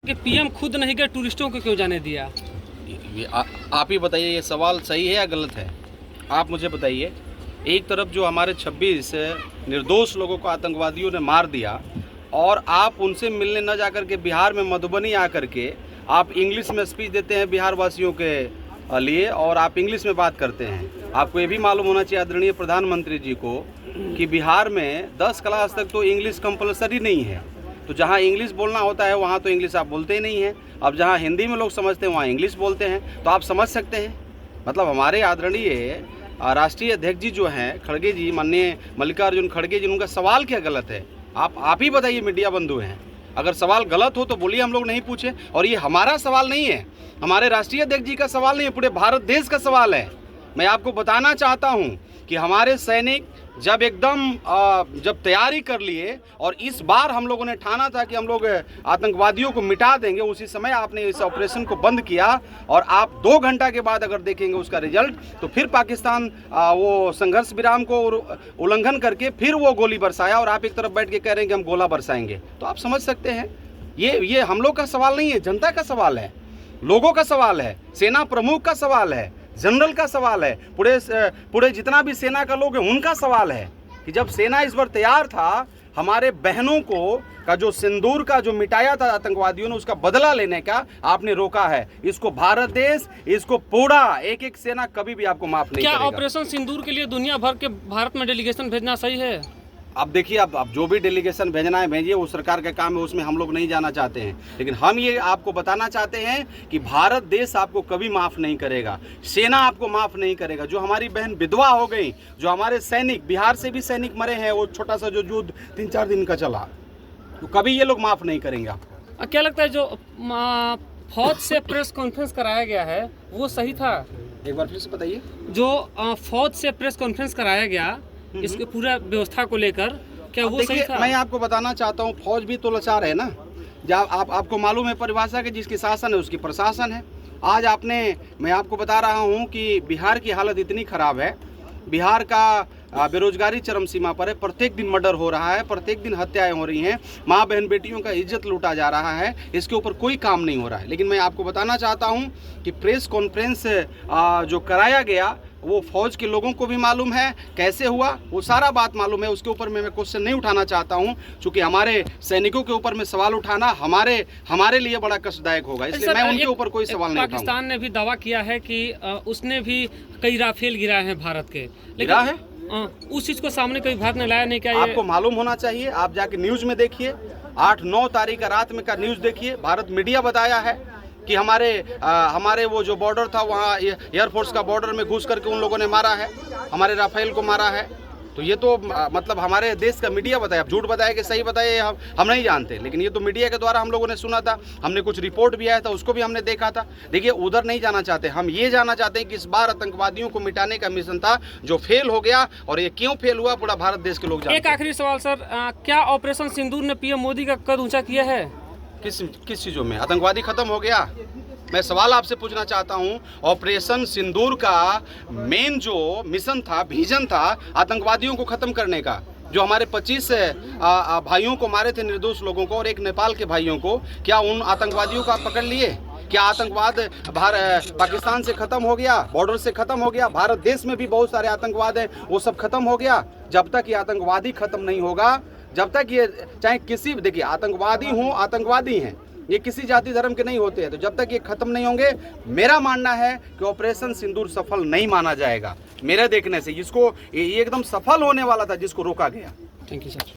कि पीएम खुद नहीं गए, टूरिस्टों को क्यों जाने दिया? आप ही बताइए, ये सवाल सही है या गलत है? आप मुझे बताइए। एक तरफ जो हमारे 26 निर्दोष लोगों को आतंकवादियों ने मार दिया और आप उनसे मिलने न जाकर के बिहार में मधुबनी आकर के आप इंग्लिश में स्पीच देते हैं बिहार वासियों के लिए और आप इंग्लिश में बात करते हैं। आपको ये भी मालूम होना चाहिए आदरणीय प्रधानमंत्री जी को कि बिहार में 10 क्लास तक तो इंग्लिश कंपलसरी नहीं है। तो जहाँ इंग्लिश बोलना होता है वहाँ तो इंग्लिश आप बोलते ही नहीं हैं। अब जहाँ हिंदी में लोग समझते हैं वहाँ इंग्लिश बोलते हैं। तो आप समझ सकते हैं, मतलब हमारे आदरणीय राष्ट्रीय अध्यक्ष जी जो हैं खड़गे जी, माननीय मल्लिकार्जुन खड़गे जी, उनका सवाल क्या गलत है? आप ही बताइए, मीडिया बंधु हैं। अगर सवाल गलत हो तो बोलिए, हम लोग नहीं पूछे। और ये हमारा सवाल नहीं है, हमारे राष्ट्रीय अध्यक्ष जी का सवाल नहीं है, पूरे भारत देश का सवाल है। मैं आपको बताना चाहता हूं कि हमारे सैनिक जब तैयारी कर लिए और इस बार हम लोगों ने ठाना था कि हम लोग आतंकवादियों को मिटा देंगे, उसी समय आपने इस ऑपरेशन को बंद किया और आप 2 घंटा के बाद अगर देखेंगे उसका रिजल्ट तो फिर पाकिस्तान वो संघर्ष विराम को उल्लंघन करके फिर वो गोली बरसाया और आप एक तरफ बैठ के कह रहे हैं कि हम गोला बरसाएंगे। तो आप समझ सकते हैं, ये हम लोग का सवाल नहीं है, जनता का सवाल है, लोगों का सवाल है, सेना प्रमुख का सवाल है, जनरल का सवाल है, पूरे जितना भी सेना का लोग हैं उनका सवाल है कि जब सेना इस बार तैयार था, हमारे बहनों को का जो सिंदूर का जो मिटाया था आतंकवादियों ने, उसका बदला लेने का आपने रोका है। इसको भारत देश, इसको पूरा एक सेना कभी भी आपको माफ नहीं करेगा। क्या ऑपरेशन सिंदूर के लिए दुनिया भर के भारत में डेलीगेशन भेजना सही है? अब देखिए, अब जो भी डेलीगेशन भेजना है भेजिए, वो सरकार का काम है, उसमें हम लोग नहीं जाना चाहते हैं। लेकिन हम ये आपको बताना चाहते हैं कि भारत देश आपको कभी माफ़ नहीं करेगा, सेना आपको माफ़ नहीं करेगा। जो हमारी बहन विधवा हो गई, जो हमारे सैनिक, बिहार से भी सैनिक मरे हैं, वो छोटा सा जो युद्ध 3-4 दिन का चला, तो कभी ये लोग माफ़ नहीं करेंगे आपको। क्या लगता है जो फौज से प्रेस कॉन्फ्रेंस कराया गया है वो सही था? एक बार फिर से बताइए। जो फौज से प्रेस कॉन्फ्रेंस कराया गया इसके पूरा व्यवस्था को लेकर, क्या वो सही था? मैं आपको बताना चाहता हूँ, फौज भी तो लाचार है ना। जब आपको मालूम है परिभाषा कि जिसकी शासन है उसकी प्रशासन है। आज मैं आपको बता रहा हूँ कि बिहार की हालत इतनी खराब है, बिहार का बेरोजगारी चरम सीमा पर है, प्रत्येक दिन मर्डर हो रहा है, प्रत्येक दिन हत्याएं हो रही हैं, माँ बहन बेटियों का इज्जत लूटा जा रहा है, इसके ऊपर कोई काम नहीं हो रहा है। लेकिन मैं आपको बताना चाहता हूं कि प्रेस कॉन्फ्रेंस जो कराया गया वो फौज के लोगों को भी मालूम है कैसे हुआ, वो सारा बात मालूम है। उसके ऊपर मैं क्वेश्चन नहीं उठाना चाहता हूं, क्योंकि हमारे सैनिकों के ऊपर में सवाल उठाना हमारे लिए बड़ा कष्टदायक होगा, इसलिए मैं उनके ऊपर कोई सवाल नहीं उठाऊंगा। पाकिस्तान ने भी दावा किया है कि उसने भी कई राफेल गिराए हैं भारत के, गिरा है उस चीज को सामने कभी भारत ने लाया नहीं। क्या आपको मालूम होना चाहिए, आप जाके न्यूज में देखिए, 8-9 तारीख का रात में का न्यूज देखिए, भारत मीडिया बताया है कि हमारे वो जो बॉर्डर था वहाँ एयरफोर्स का बॉर्डर में घुस करके उन लोगों ने मारा है, हमारे राफेल को मारा है। तो ये तो मतलब हमारे देश का मीडिया बताया। झूठ बताया कि सही बताया हम नहीं जानते, लेकिन ये तो मीडिया के द्वारा हम लोगों ने सुना था, हमने कुछ रिपोर्ट भी आया था, उसको भी हमने देखा था। देखिए, उधर नहीं जाना चाहते, हम ये जानना चाहते हैं कि इस बार आतंकवादियों को मिटाने का मिशन था जो फेल हो गया, और ये क्यों फेल हुआ पूरा भारत देश के लोग जानते हैं। एक आखिरी सवाल सर, क्या ऑपरेशन सिंदूर ने पीएम मोदी का कद ऊंचा किया है? किस चीज़ों में? आतंकवादी खत्म हो गया? मैं सवाल आपसे पूछना चाहता हूं, ऑपरेशन सिंदूर का मेन जो मिशन था, विजन था आतंकवादियों को खत्म करने का, जो हमारे 25 भाइयों को मारे थे, निर्दोष लोगों को, और एक नेपाल के भाइयों को, क्या उन आतंकवादियों को आप पकड़ लिए? क्या आतंकवाद पाकिस्तान से खत्म हो गया, बॉर्डर से खत्म हो गया? भारत देश में भी बहुत सारे आतंकवाद हैं, वो सब खत्म हो गया। जब तक ये आतंकवादी खत्म नहीं होगा, जब तक ये चाहे किसी, देखिए आतंकवादी हों, आतंकवादी हैं, ये किसी जाति धर्म के नहीं होते हैं, तो जब तक ये खत्म नहीं होंगे, मेरा मानना है कि ऑपरेशन सिंदूर सफल नहीं माना जाएगा। मेरे देखने से इसको ये एकदम सफल होने वाला था जिसको रोका गया। Thank you sir.